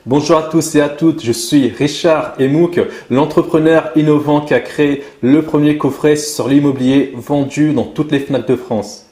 Bonjour à tous et à toutes, je suis Richard Emouk, l'entrepreneur innovant qui a créé le premier coffret sur l'immobilier vendu dans toutes les Fnac de France.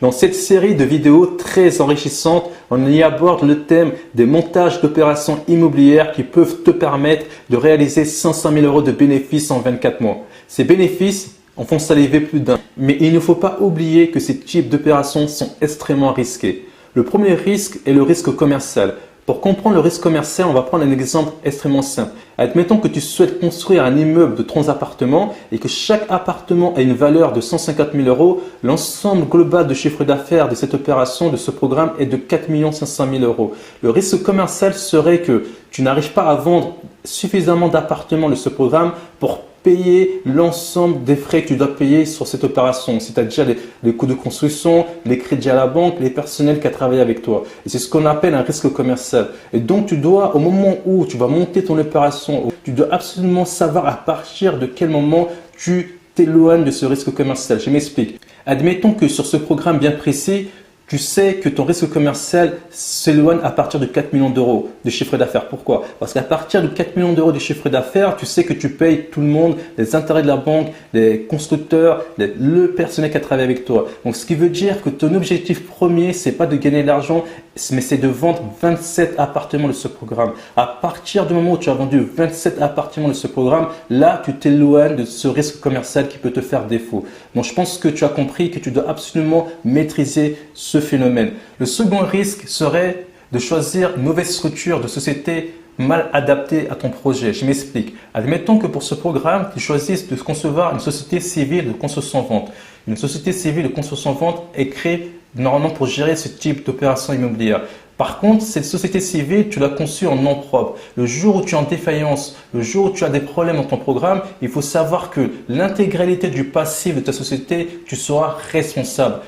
Dans cette série de vidéos très enrichissantes, on y aborde le thème des montages d'opérations immobilières qui peuvent te permettre de réaliser 500 000 € de bénéfices en 24 mois. Ces bénéfices en font saliver plus d'un. Mais il ne faut pas oublier que ces types d'opérations sont extrêmement risqués. Le premier risque est le risque commercial. Pour comprendre le risque commercial, on va prendre un exemple extrêmement simple. Admettons que tu souhaites construire un immeuble de 30 appartements et que chaque appartement a une valeur de 150 000 €. L'ensemble global de chiffre d'affaires de cette opération, de ce programme, est de 4 500 000 €. Le risque commercial serait que tu n'arrives pas à vendre suffisamment d'appartements de ce programme pour payer l'ensemble des frais que tu dois payer sur cette opération, c'est-à-dire les coûts de construction, les crédits à la banque, les personnels qui a travaillé avec toi. Et c'est ce qu'on appelle un risque commercial. Et donc, tu dois, au moment où tu vas monter ton opération, tu dois absolument savoir à partir de quel moment tu t'éloignes de ce risque commercial. Je m'explique. Admettons que sur ce programme bien précis, tu sais que ton risque commercial s'éloigne à partir de 4 millions € de chiffre d'affaires. Pourquoi? Parce qu'à partir de 4 millions € de chiffre d'affaires, tu sais que tu payes tout le monde, les intérêts de la banque, les constructeurs, le personnel qui a travaillé avec toi. Donc, ce qui veut dire que ton objectif premier, c'est pas de gagner de l'argent, mais c'est de vendre 27 appartements de ce programme. À partir du moment où tu as vendu 27 appartements de ce programme, là, tu t'éloignes de ce risque commercial qui peut te faire défaut. Donc, je pense que tu as compris que tu dois absolument maîtriser ce phénomène. Le second risque serait de choisir une mauvaise structure de société mal adaptée à ton projet. Je m'explique. Admettons que pour ce programme, tu choisisses de concevoir une société civile de construction-vente. Une société civile de construction-vente est créée normalement pour gérer ce type d'opération immobilière. Par contre, cette société civile, tu l'as conçue en nom propre. Le jour où tu es en défaillance, le jour où tu as des problèmes dans ton programme, il faut savoir que l'intégralité du passif de ta société, tu seras responsable.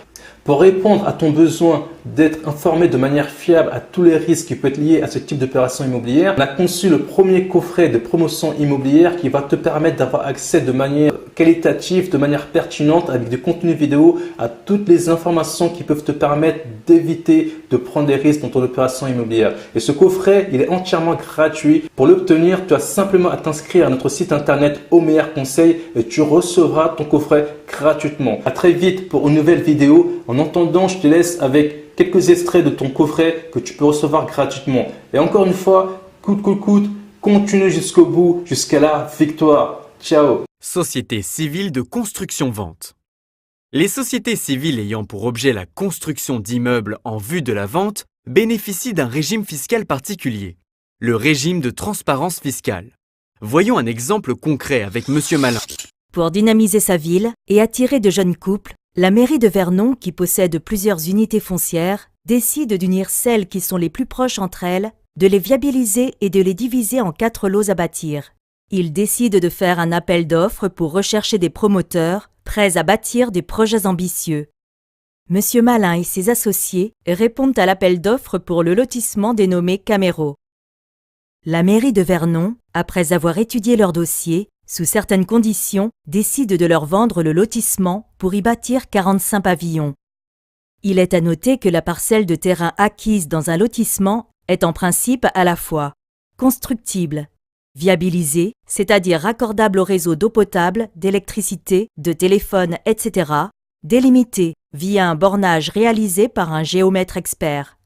Pour répondre à ton besoin d'être informé de manière fiable à tous les risques qui peuvent être liés à ce type d'opération immobilière, on a conçu le premier coffret de promotion immobilière qui va te permettre d'avoir accès de manière qualitative, de manière pertinente, avec du contenu vidéo à toutes les informations qui peuvent te permettre d'éviter de prendre des risques dans ton opération immobilière. Et ce coffret, il est entièrement gratuit. Pour l'obtenir, tu as simplement à t'inscrire à notre site internet Au Meilleur Conseil et tu recevras ton coffret gratuitement. À très vite pour une nouvelle vidéo. En attendant, je te laisse avec quelques extraits de ton coffret que tu peux recevoir gratuitement. Et encore une fois, coûte que coûte, continue jusqu'au bout, jusqu'à la victoire. Ciao. Société civile de construction-vente. Les sociétés civiles ayant pour objet la construction d'immeubles en vue de la vente bénéficient d'un régime fiscal particulier, le régime de transparence fiscale. Voyons un exemple concret avec Monsieur Malin. Pour dynamiser sa ville et attirer de jeunes couples, la mairie de Vernon, qui possède plusieurs unités foncières, décide d'unir celles qui sont les plus proches entre elles, de les viabiliser et de les diviser en 4 lots à bâtir. Il décide de faire un appel d'offres pour rechercher des promoteurs prêts à bâtir des projets ambitieux. Monsieur Malin et ses associés répondent à l'appel d'offres pour le lotissement dénommé Camero. La mairie de Vernon, après avoir étudié leur dossier, sous certaines conditions, décide de leur vendre le lotissement pour y bâtir 45 pavillons. Il est à noter que la parcelle de terrain acquise dans un lotissement est en principe à la fois constructible, viabilisée, c'est-à-dire raccordable au réseau d'eau potable, d'électricité, de téléphone, etc., délimitée via un bornage réalisé par un géomètre expert.